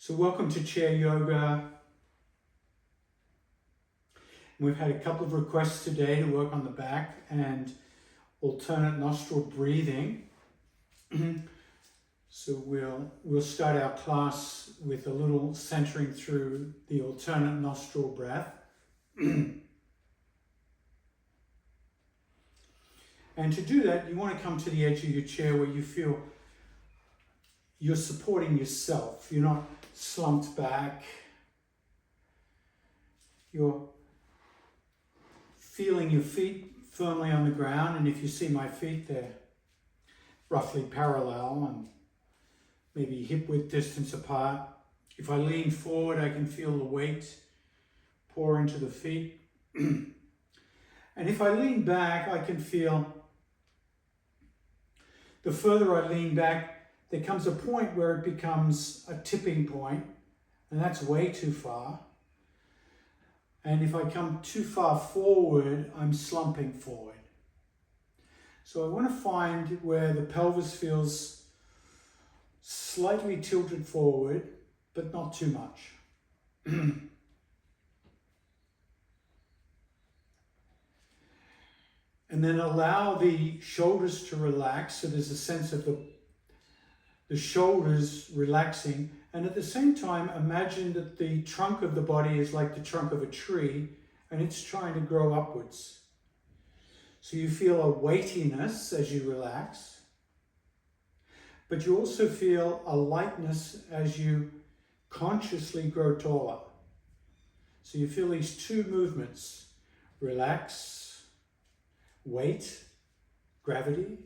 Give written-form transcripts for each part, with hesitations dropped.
So welcome to Chair Yoga. We've had a couple of requests today to work on the back and alternate nostril breathing. So we'll start our class with a little centering through the alternate nostril breath. And to do that, you want to come to the edge of your chair where you feel you're supporting yourself. You're not slumped back. You're feeling your feet firmly on the ground, and if you see my feet, they're roughly parallel and maybe hip width distance apart. If I lean forward, I can feel the weight pour into the feet. And if I lean back, I can feel the further I lean back, there comes a point where it becomes a tipping point, and that's way too far. And if I come too far forward, I'm slumping forward. So I want to find where the pelvis feels slightly tilted forward, but not too much. And then allow the shoulders to relax, so there's a sense of the shoulders relaxing, and at the same time imagine that the trunk of the body is like the trunk of a tree and it's trying to grow upwards. So you feel a weightiness as you relax, but you also feel a lightness as you consciously grow taller. So you feel these two movements: relax, weight, gravity.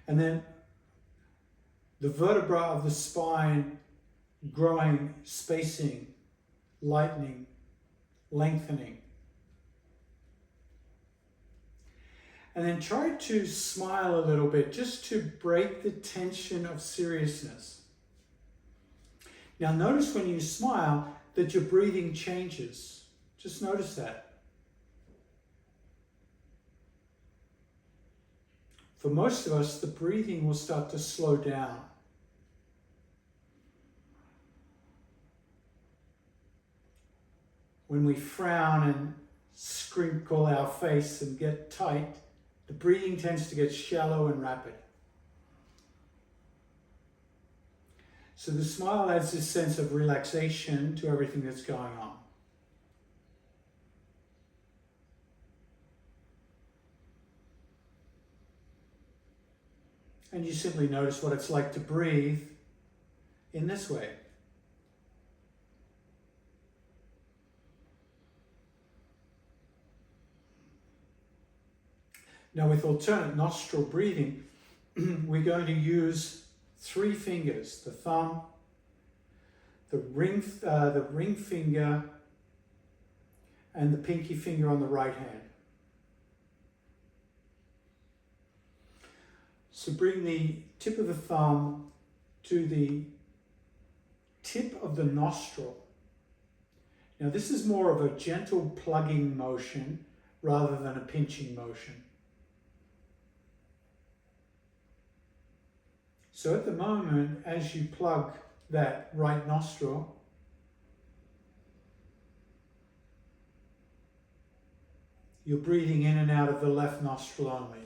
And then the vertebra of the spine growing, spacing, lightening, lengthening. And then try to smile a little bit, just to break the tension of seriousness. Now notice when you smile that your breathing changes. Just notice that. For most of us, the breathing will start to slow down. When we frown and crinkle our face and get tight, the breathing tends to get shallow and rapid. So the smile adds this sense of relaxation to everything that's going on. And you simply notice what it's like to breathe in this way. Now with alternate nostril breathing, we're going to use 3 fingers: the thumb, the ring finger, and the pinky finger on the right hand. So bring the tip of the thumb to the tip of the nostril. Now this is more of a gentle plugging motion rather than a pinching motion. So at the moment, as you plug that right nostril, you're breathing in and out of the left nostril only.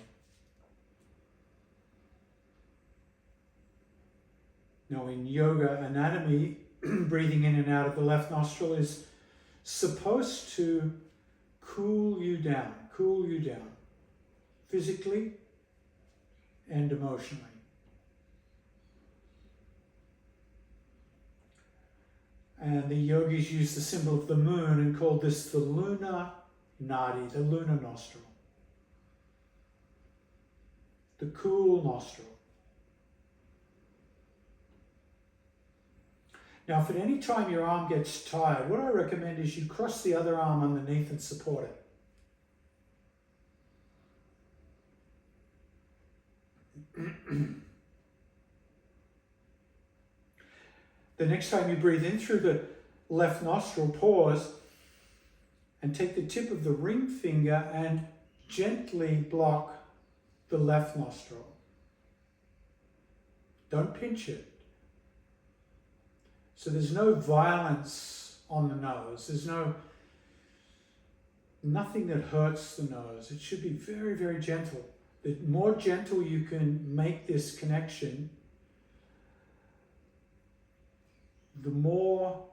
Now in yoga anatomy, breathing in and out of the left nostril is supposed to cool you down physically and emotionally. And the yogis use the symbol of the moon and call this the lunar nadi, the lunar nostril. The cool nostril. Now, if at any time your arm gets tired, what I recommend is you cross the other arm underneath and support it. The next time you breathe in through the left nostril, pause and take the tip of the ring finger and gently block the left nostril. Don't pinch it. So there's no violence on the nose. There's nothing that hurts the nose. It should be very, very gentle. The more gentle you can make this connection, the more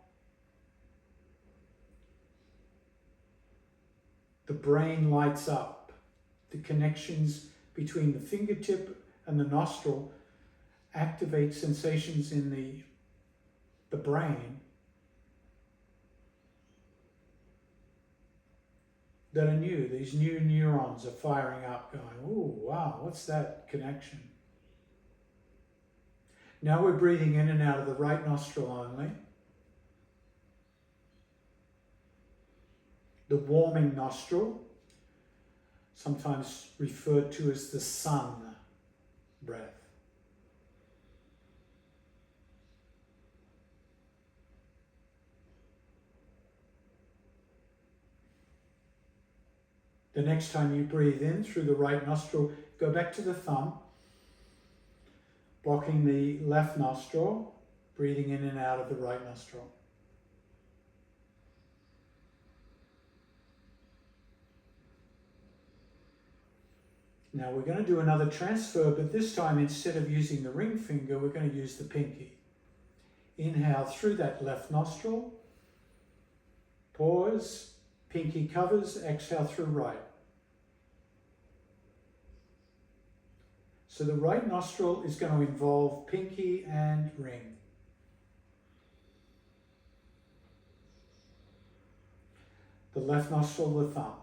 the brain lights up. The connections between the fingertip and the nostril activate sensations in the brain that are new. These new neurons are firing up, going, oh, wow, what's that connection? Now we're breathing in and out of the right nostril only. The warming nostril, sometimes referred to as the sun breath. The next time you breathe in through the right nostril, go back to the thumb, blocking the left nostril, breathing in and out of the right nostril. Now we're going to do another transfer, but this time instead of using the ring finger, we're going to use the pinky. Inhale through that left nostril, pause, pinky covers, exhale through right. So the right nostril is going to involve pinky and ring. The left nostril, the thumb.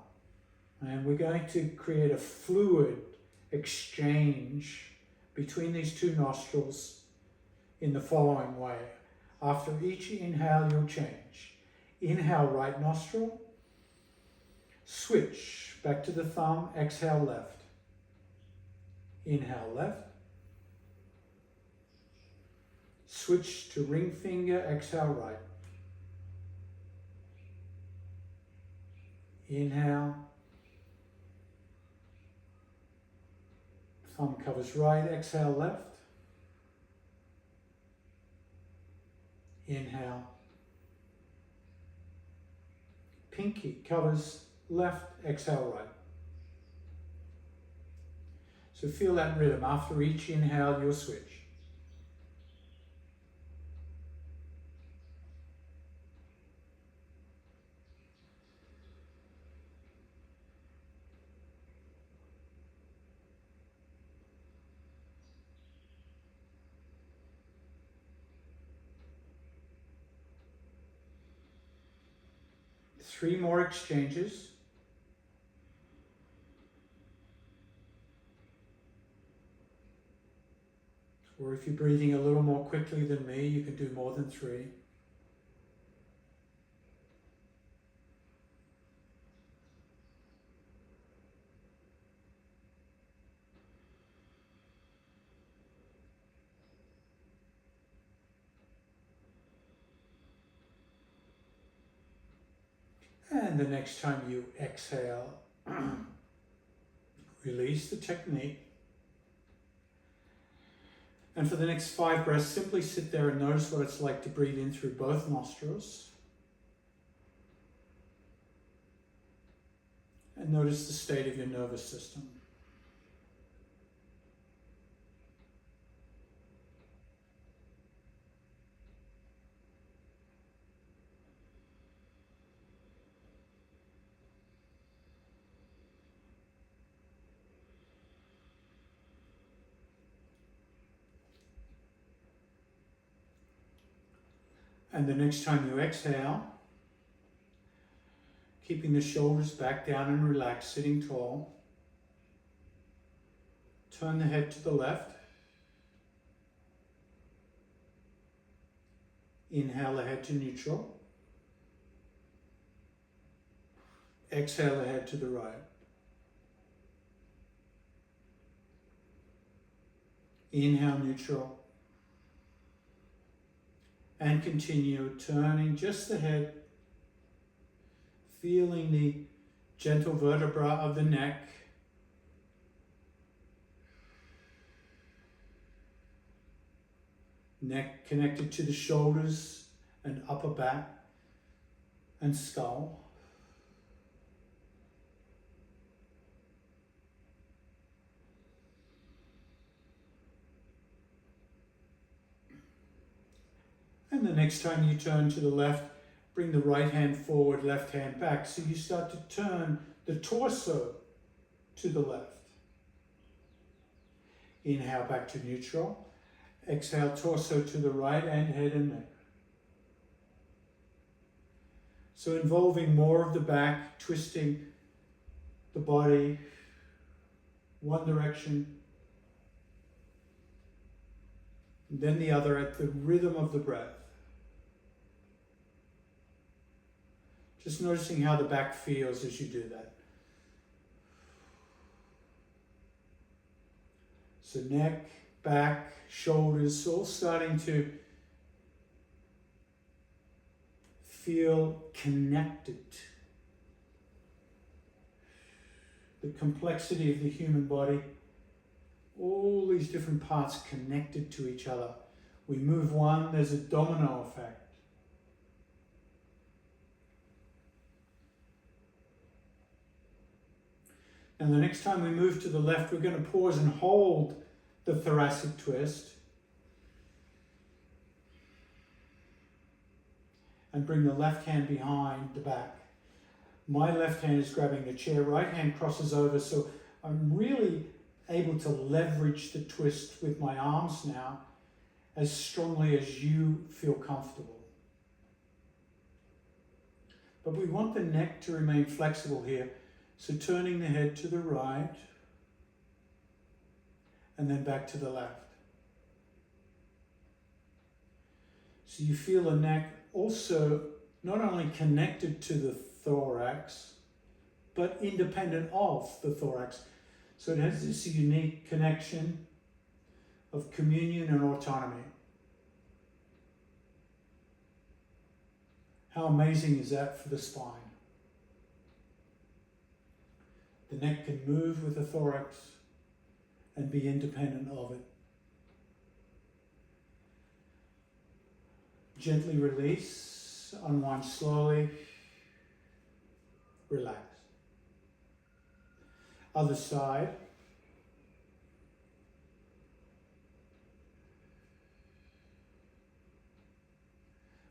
And we're going to create a fluid exchange between these two nostrils in the following way. After each inhale, you'll change. Inhale, right nostril. Switch back to the thumb. Exhale, left. Inhale, left. Switch to ring finger. Exhale, right. Inhale. Thumb covers right. Exhale, left. Inhale. Pinky covers left. Exhale, right. So feel that rhythm. After each inhale, you'll switch. Three more exchanges. Or if you're breathing a little more quickly than me, you can do more than three. And the next time you exhale, release the technique. And for the next 5 breaths, simply sit there and notice what it's like to breathe in through both nostrils. And notice the state of your nervous system. And the next time you exhale, keeping the shoulders back down and relaxed, sitting tall, turn the head to the left. Inhale the head to neutral. Exhale the head to the right. Inhale neutral. And continue turning just the head, feeling the gentle vertebra of the neck. Neck connected to the shoulders and upper back and skull. And the next time you turn to the left, bring the right hand forward, left hand back. So you start to turn the torso to the left. Inhale back to neutral. Exhale, torso to the right and head and neck. So involving more of the back, twisting the body one direction, and then the other at the rhythm of the breath. Just noticing how the back feels as you do that. So neck, back, shoulders, all starting to feel connected. The complexity of the human body, all these different parts connected to each other. We move one, there's a domino effect. And the next time we move to the left, we're going to pause and hold the thoracic twist. And bring the left hand behind the back. My left hand is grabbing the chair, right hand crosses over, so I'm really able to leverage the twist with my arms now as strongly as you feel comfortable. But we want the neck to remain flexible here. So turning the head to the right and then back to the left. So you feel the neck also not only connected to the thorax, but independent of the thorax. So it has this unique connection of communion and autonomy. How amazing is that for the spine? The neck can move with the thorax and be independent of it. Gently release, unwind slowly, relax. Other side.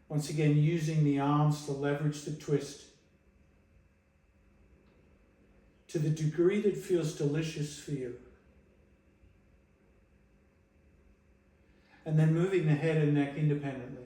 Once again, using the arms to leverage the twist to the degree that feels delicious for you. And then moving the head and neck independently.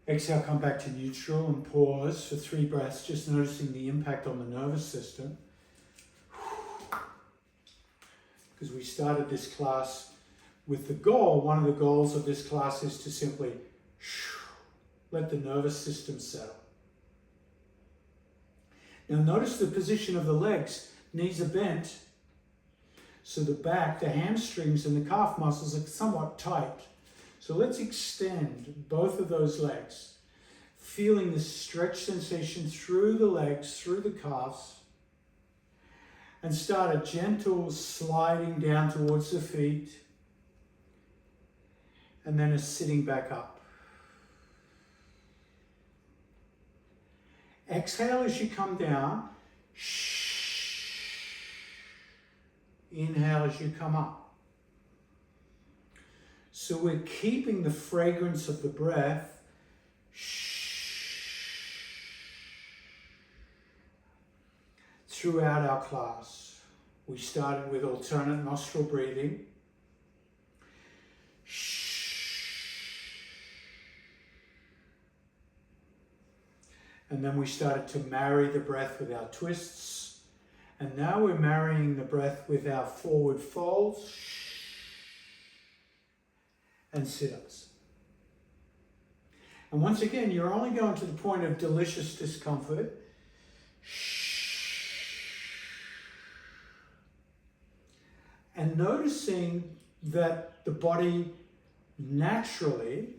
Exhale, come back to neutral and pause for 3 breaths, just noticing the impact on the nervous system. Because we started this class with the goal, one of the goals of this class is to simply let the nervous system settle. Now notice the position of the legs. Knees are bent, so the back, the hamstrings and the calf muscles are somewhat tight. So let's extend both of those legs, feeling the stretch sensation through the legs, through the calves, and start a gentle sliding down towards the feet, and then a sitting back up. Exhale as you come down. Inhale as you come up. So we're keeping the fragrance of the breath throughout our class. We started with alternate nostril breathing. And then we started to marry the breath with our twists. And now we're marrying the breath with our forward folds and sit-ups. And once again, you're only going to the point of delicious discomfort. And noticing that the body naturally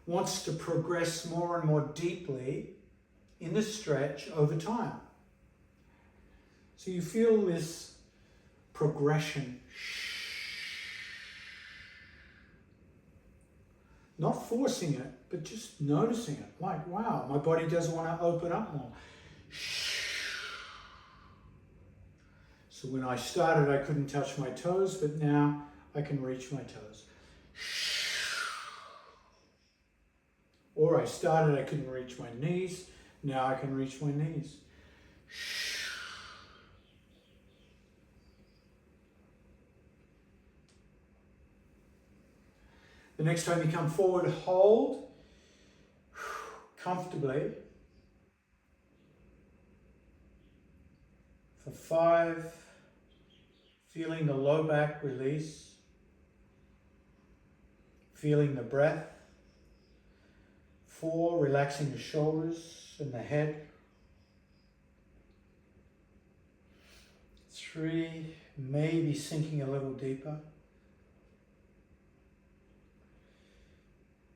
wants to progress more and more deeply in the stretch over time. So you feel this progression. Not forcing it, but just noticing it. Like, wow, my body does want to open up more. So when I started, I couldn't touch my toes, but now I can reach my toes. Or I started, I couldn't reach my knees. Now I can reach my knees. The next time you come forward, hold comfortably for 5, feeling the low back release, feeling the breath. 4, relaxing the shoulders and the head. 3, maybe sinking a little deeper.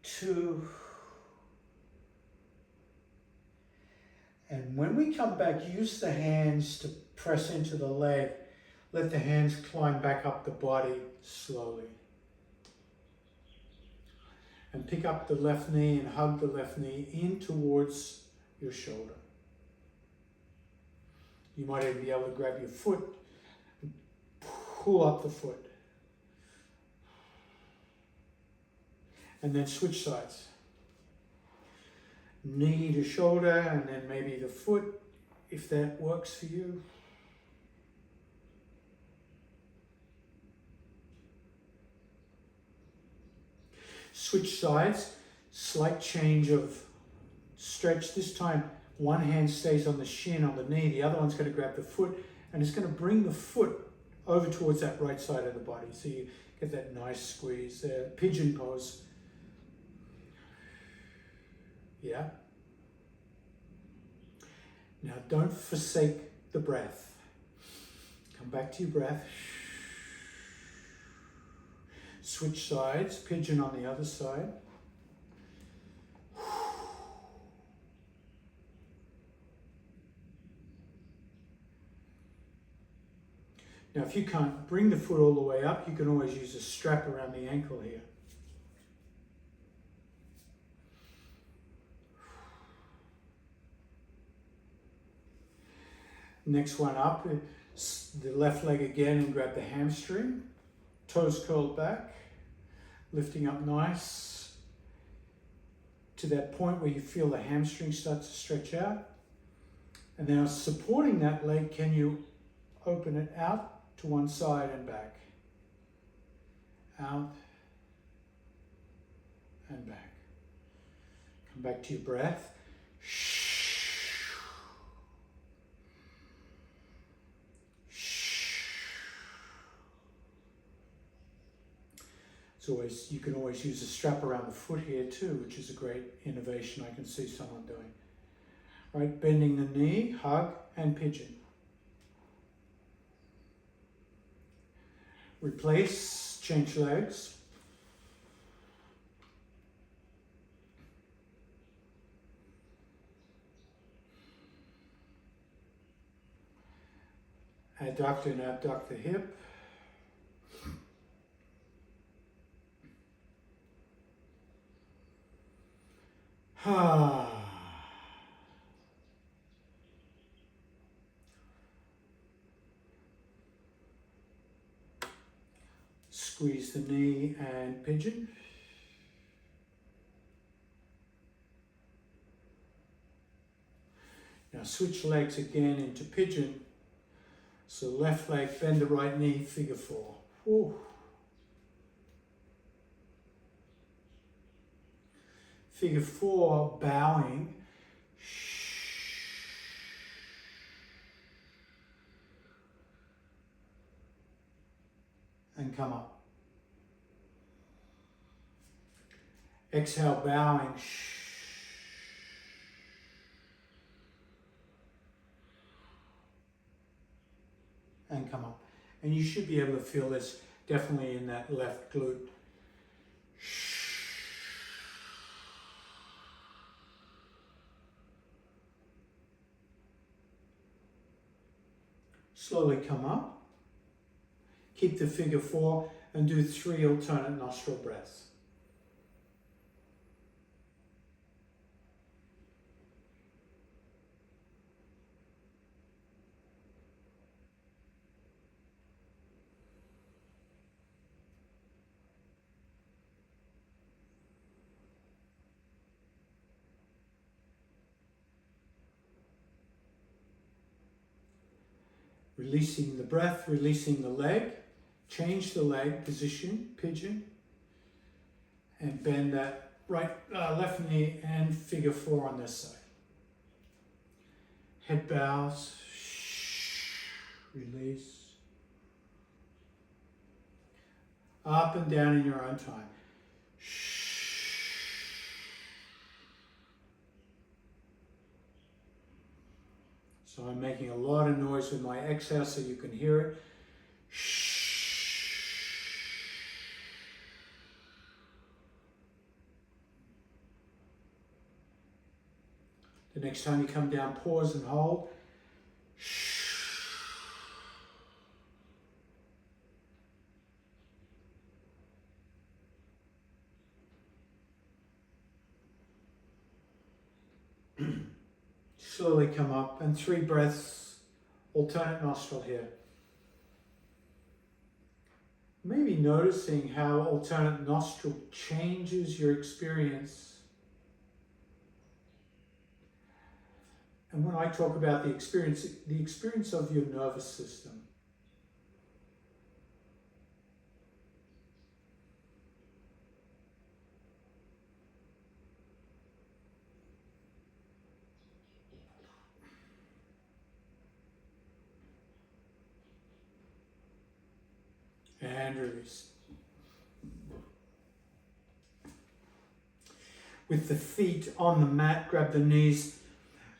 2, and when we come back, use the hands to press into the leg. Let the hands climb back up the body slowly. And pick up the left knee and hug the left knee in towards your shoulder. You might even be able to grab your foot and pull up the foot. And then switch sides. Knee to shoulder, and then maybe the foot, if that works for you. Switch sides, slight change of stretch. This time, one hand stays on the shin, on the knee, the other one's going to grab the foot, and it's going to bring the foot over towards that right side of the body. So you get that nice squeeze there. Pigeon pose. Yeah. Now don't forsake the breath. Come back to your breath. Switch sides, pigeon on the other side. Now if you can't bring the foot all the way up, you can always use a strap around the ankle here. Next one up, the left leg again, and grab the hamstring. Toes curled back, lifting up nice to that point where you feel the hamstring start to stretch out. And now supporting that leg, can you open it out to one side and back? Out and back. Come back to your breath. It's always, you can always use a strap around the foot here too, which is a great innovation I can see someone doing. Right, bending the knee, hug and pigeon. Replace, change legs. Adduct and abduct the hip. Squeeze the knee and pigeon. Now switch legs again into pigeon. So left leg, bend the right knee, figure 4. Whew. Figure 4, bowing. And come up. Exhale, bowing. And come up. And you should be able to feel this definitely in that left glute. Slowly come up. Keep the figure 4 and do 3 alternate nostril breaths. Releasing the breath, releasing the leg. Change the leg position, pigeon. And bend that left knee and figure 4 on this side. Head bows. Release. Up and down in your own time. So I'm making a lot of noise with my exhale so you can hear it. The next time you come down, pause and hold. Slowly come up and 3 breaths, alternate nostril here. Maybe noticing how alternate nostril changes your experience. And when I talk about the experience of your nervous system. And release. With the feet on the mat, grab the knees,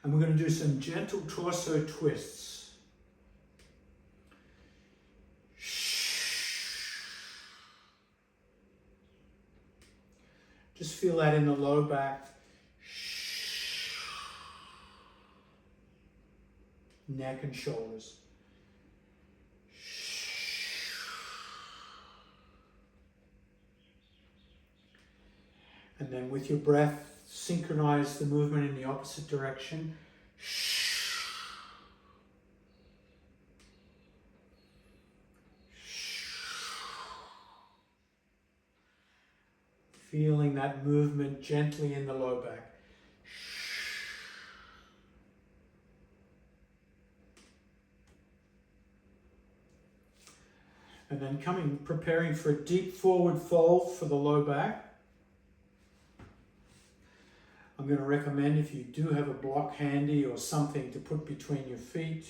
and we're going to do some gentle torso twists. Just feel that in the low back, neck and shoulders. And then with your breath, synchronize the movement in the opposite direction. Feeling that movement gently in the low back. And then preparing for a deep forward fold for the low back. I'm going to recommend, if you do have a block handy or something to put between your feet,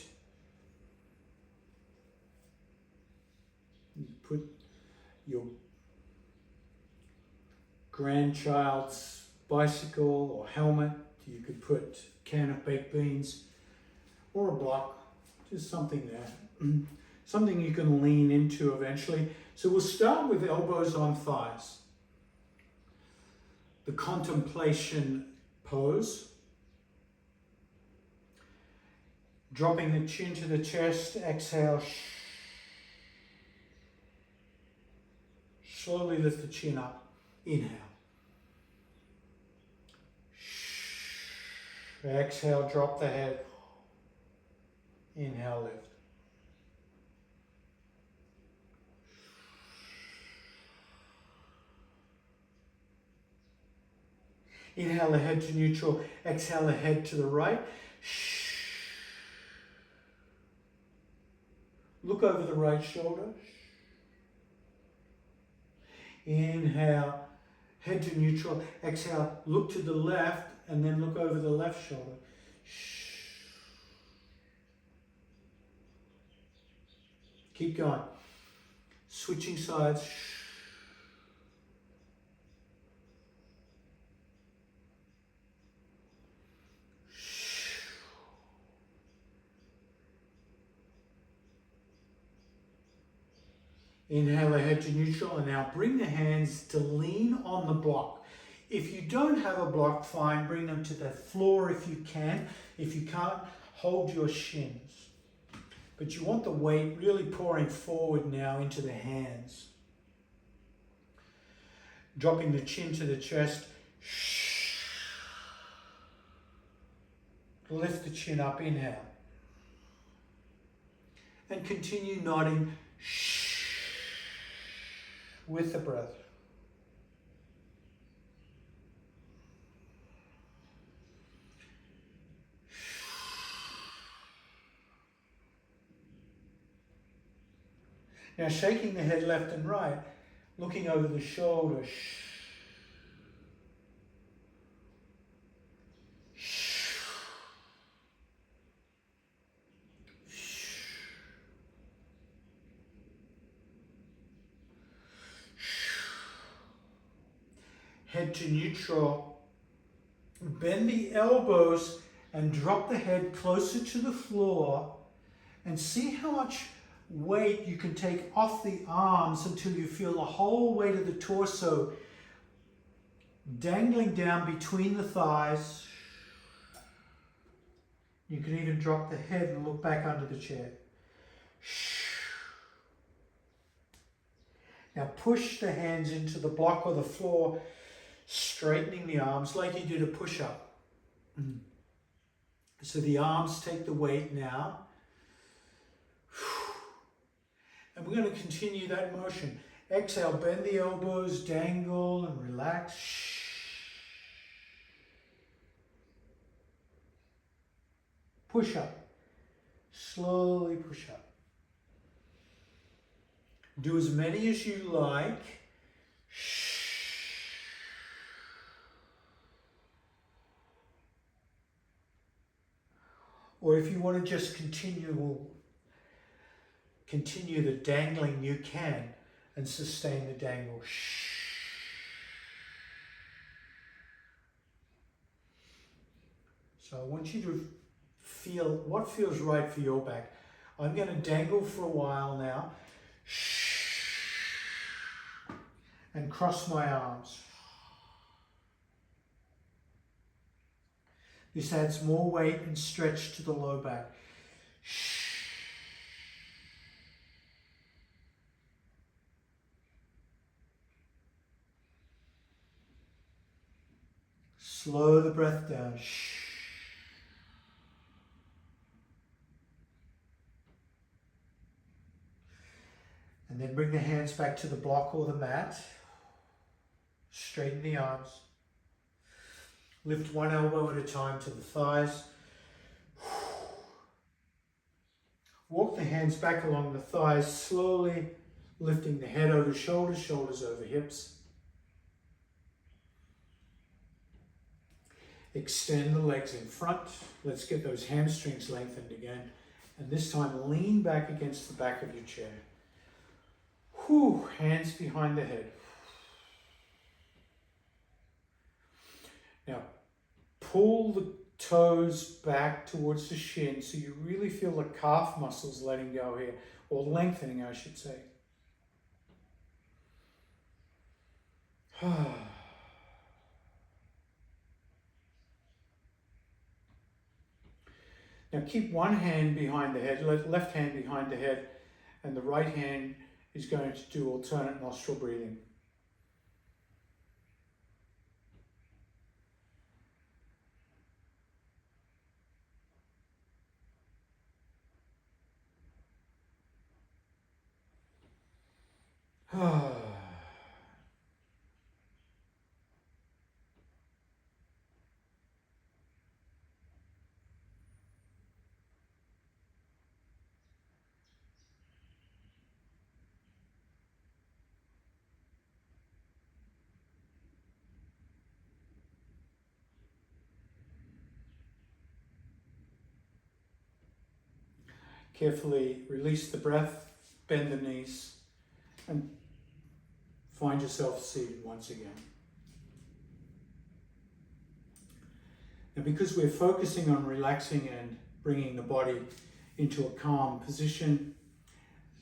you put your grandchild's bicycle or helmet, you could put a can of baked beans or a block, just something there. Something you can lean into eventually. So we'll start with elbows on thighs. The contemplation pose. Dropping the chin to the chest, exhale. Slowly lift the chin up, inhale. Exhale, drop the head. Inhale, lift. Inhale the head to neutral, exhale the head to the right. Look over the right shoulder. Inhale, head to neutral, exhale, look to the left, and then look over the left shoulder. Keep going. Switching sides. Inhale the head to neutral, and now bring the hands to lean on the block. If you don't have a block, fine, bring them to the floor if you can. If you can't, hold your shins. but you want the weight really pouring forward now into the hands. Dropping the chin to the chest. Lift the chin up, inhale. And continue nodding with the breath. Now shaking the head left and right, looking over the shoulder. Head to neutral. Bend the elbows and drop the head closer to the floor, and see how much weight you can take off the arms until you feel the whole weight of the torso dangling down between the thighs. You can even drop the head and look back under the chair. Now push the hands into the block or the floor, straightening the arms like you did a push-up. So the arms take the weight now. And we're going to continue that motion. Exhale, bend the elbows, dangle and relax. Push up. Slowly push up. Do as many as you like. Or if you want to just continue the dangling, you can, and sustain the dangle. So I want you to feel what feels right for your back. I'm going to dangle for a while now and cross my arms. This adds more weight and stretch to the low back. Slow the breath down. And then bring the hands back to the block or the mat. Straighten the arms. Lift one elbow at a time to the thighs. Walk the hands back along the thighs, slowly lifting the head over shoulders, shoulders over hips. Extend the legs in front. Let's get those hamstrings lengthened again. And this time lean back against the back of your chair. Hands behind the head. Now, pull the toes back towards the shin so you really feel the calf muscles letting go here, or lengthening, I should say. Now keep one hand behind the head, left hand behind the head, and the right hand is going to do alternate nostril breathing. Carefully release the breath, bend the knees, and find yourself seated once again. Now, because we're focusing on relaxing and bringing the body into a calm position,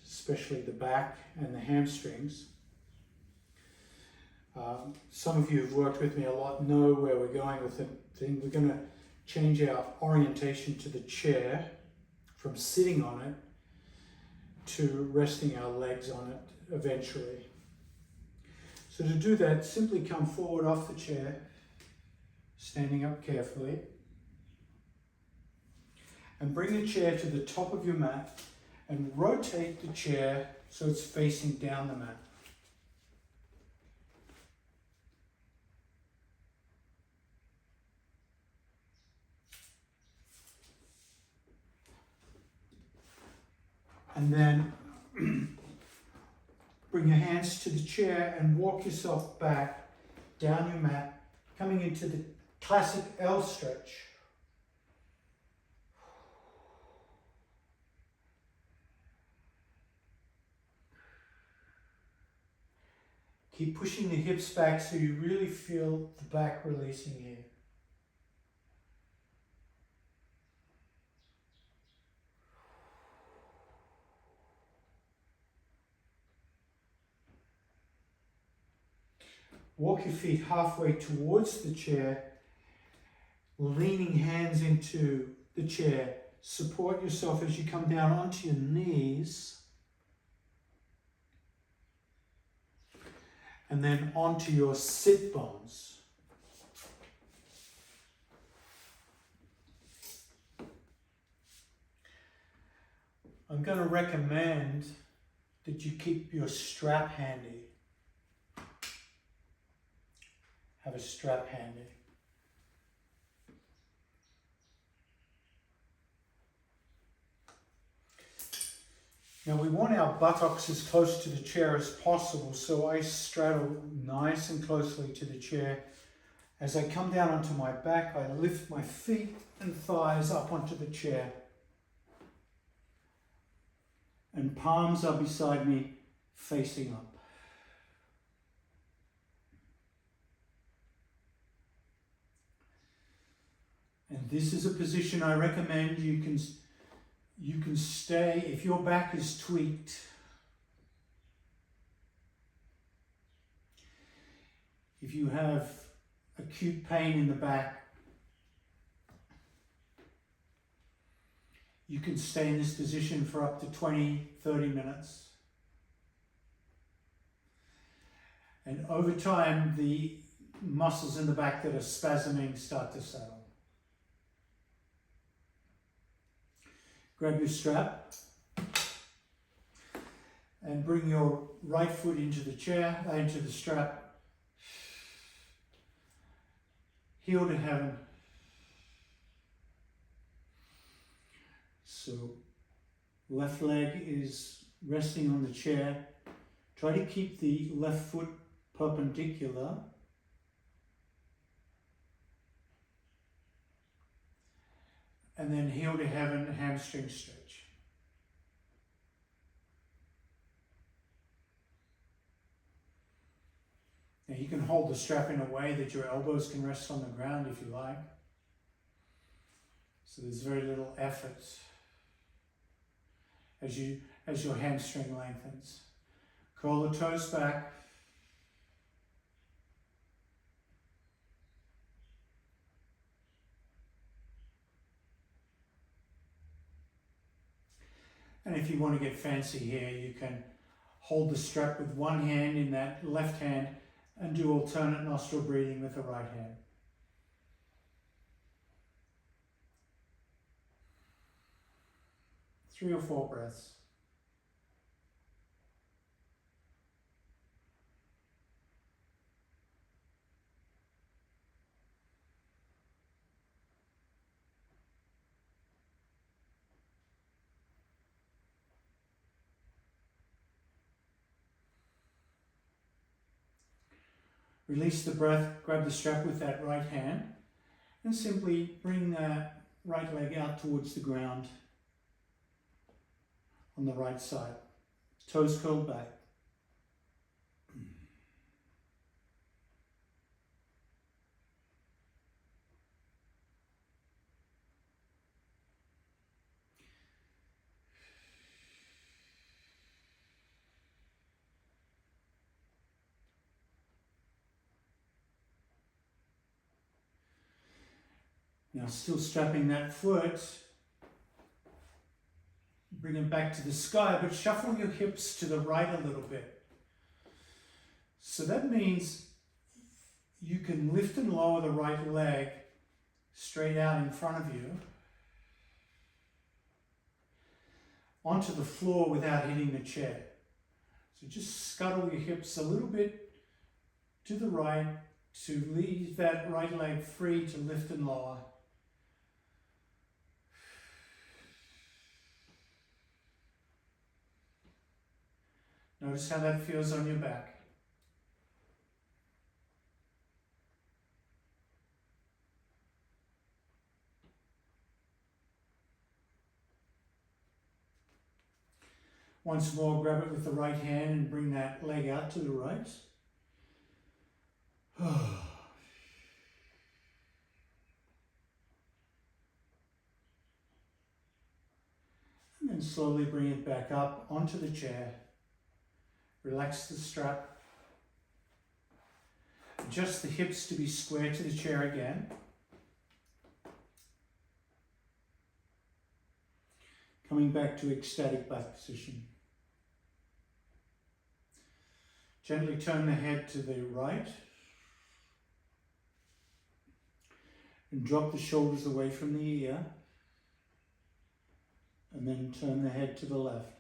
especially the back and the hamstrings, some of you who've worked with me a lot know where we're going with the thing. We're going to change our orientation to the chair from sitting on it to resting our legs on it eventually. So to do that, simply come forward off the chair, standing up carefully, and bring the chair to the top of your mat and rotate the chair so it's facing down the mat. And then bring your hands to the chair and walk yourself back down your mat, coming into the classic L stretch. Keep pushing the hips back so you really feel the back releasing here. Walk your feet halfway towards the chair, leaning hands into the chair. Support yourself as you come down onto your knees and then onto your sit bones. I'm going to recommend that you keep your strap handy. Have a strap handy. Now we want our buttocks as close to the chair as possible, so I straddle nice and closely to the chair. As I come down onto my back, I lift my feet and thighs up onto the chair. And palms are beside me, facing up. And this is a position I recommend you can stay if your back is tweaked. If you have acute pain in the back, you can stay in this position for up to 20, 30 minutes. And over time, the muscles in the back that are spasming start to settle. Grab your strap and bring your right foot into the chair, into the strap. Heel to heaven. So left leg is resting on the chair. Try to keep the left foot perpendicular. And then heel to heaven, hamstring stretch. Now you can hold the strap in a way that your elbows can rest on the ground if you like. So there's very little effort as your hamstring lengthens. Curl the toes back. And if you want to get fancy here, you can hold the strap with one hand in that left hand and do alternate nostril breathing with the right hand. Three or four breaths. Release the breath, grab the strap with that right hand, and simply bring that right leg out towards the ground on the right side. Toes curled back. Now still strapping that foot, Bring it back to the sky, but shuffle your hips to the right a little bit. So that means you can lift and lower the right leg straight out in front of you onto the floor without hitting the chair. So just scuttle your hips a little bit to the right to leave that right leg free to lift and lower. Notice how that feels on your back. Once more, grab it with the right hand and bring that leg out to the right. And then slowly bring it back up onto the chair. Relax the strap. Adjust the hips to be square to the chair again. Coming back to ecstatic back position. Gently turn the head to the right. And drop the shoulders away from the ear. And then turn the head to the left.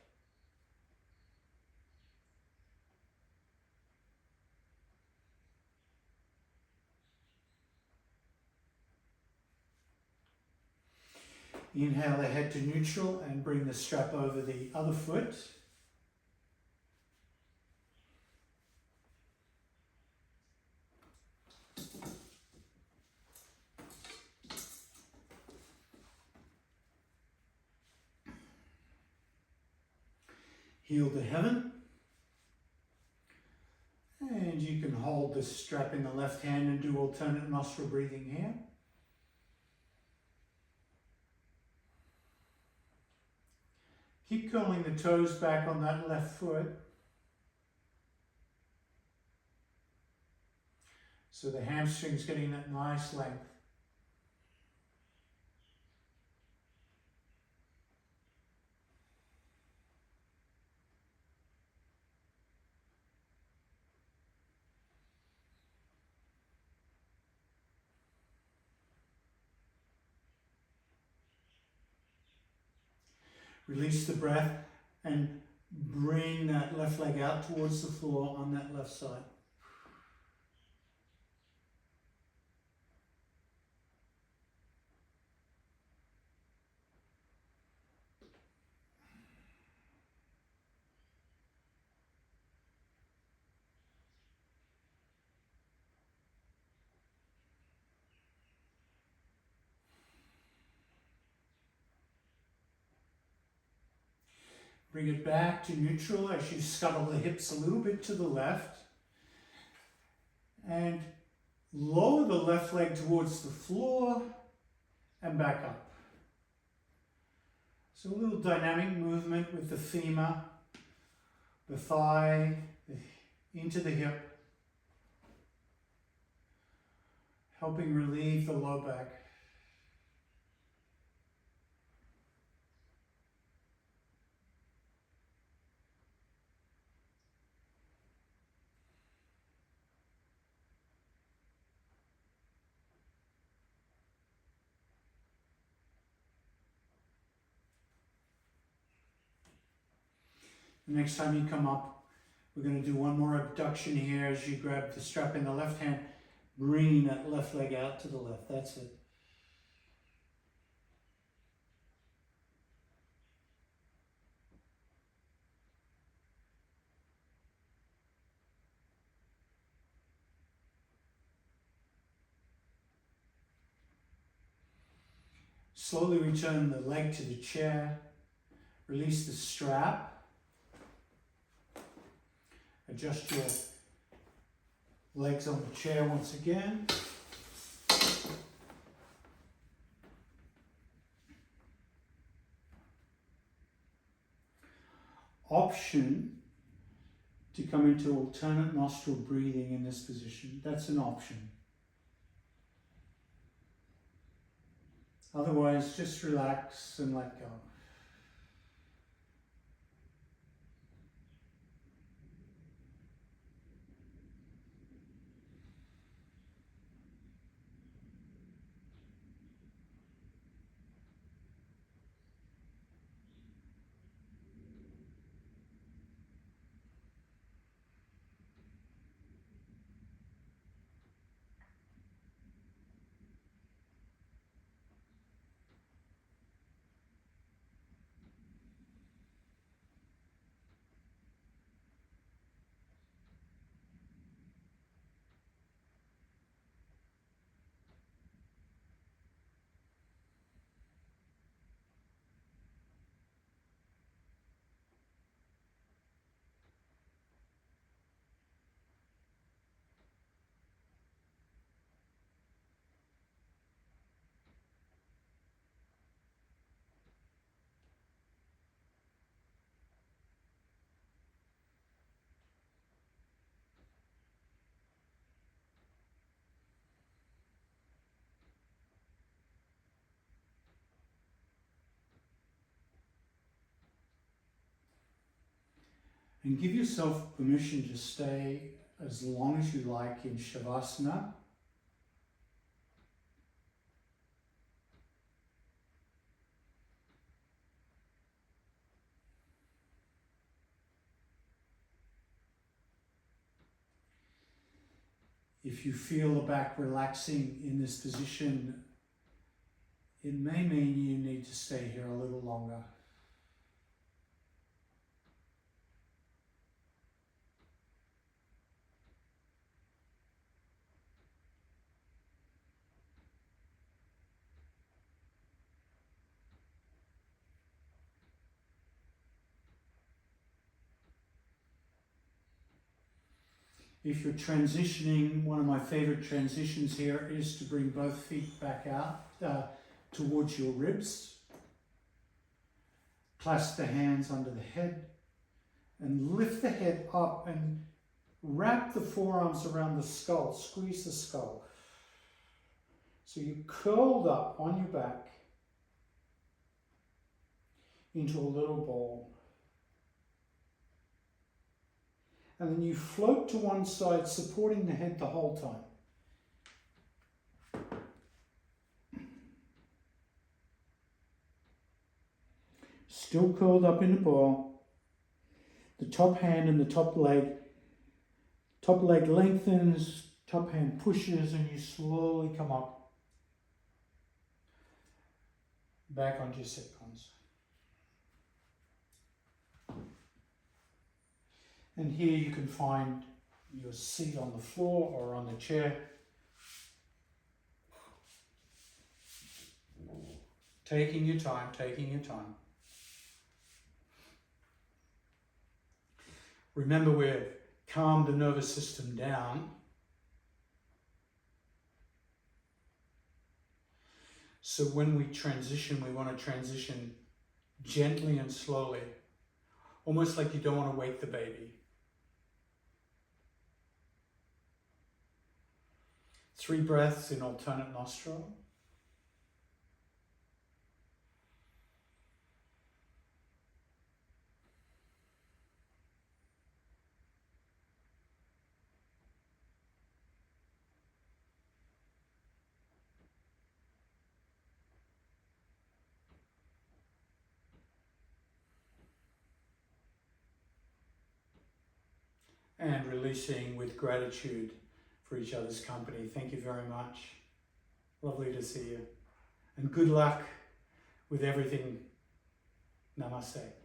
Inhale the head to neutral and bring the strap over the other foot. Heel to heaven. And you can hold the strap in the left hand and do alternate nostril breathing here. Keep curling the toes back on that left foot. So the hamstring's getting that nice length. Release the breath and bring that left leg out towards the floor on that left side. Bring it back to neutral as you scuttle the hips a little bit to the left. And lower the left leg towards the floor and back up. So a little dynamic movement with the femur, the thigh, into the hip, helping relieve the low back. Next time you come up, we're going to do one more abduction here as you grab the strap in the left hand, bringing that left leg out to the left. That's it. Slowly return the leg to the chair. Release the strap. Adjust your legs on the chair once again. Option to come into alternate nostril breathing in this position. That's an option. Otherwise, just relax and let go. And give yourself permission to stay as long as you like in Shavasana. If you feel the back relaxing in this position, it may mean you need to stay here a little longer. If you're transitioning, one of my favorite transitions here is to bring both feet back out towards your ribs. Clasp the hands under the head and lift the head up and wrap the forearms around the skull, squeeze the skull. So you're curled up on your back into a little ball. And then you float to one side, supporting the head the whole time. Still curled up in a ball. The top hand and the top leg lengthens, top hand pushes, and you slowly come up. Back onto your sit bones. And here you can find your seat on the floor or on the chair. Taking your time, taking your time. Remember, we've calmed the nervous system down. So when we transition, we want to transition gently and slowly, almost like you don't want to wake the baby. 3 breaths in alternate nostril. And releasing with gratitude for each other's company. Thank you very much. Lovely to see you. And good luck with everything. Namaste.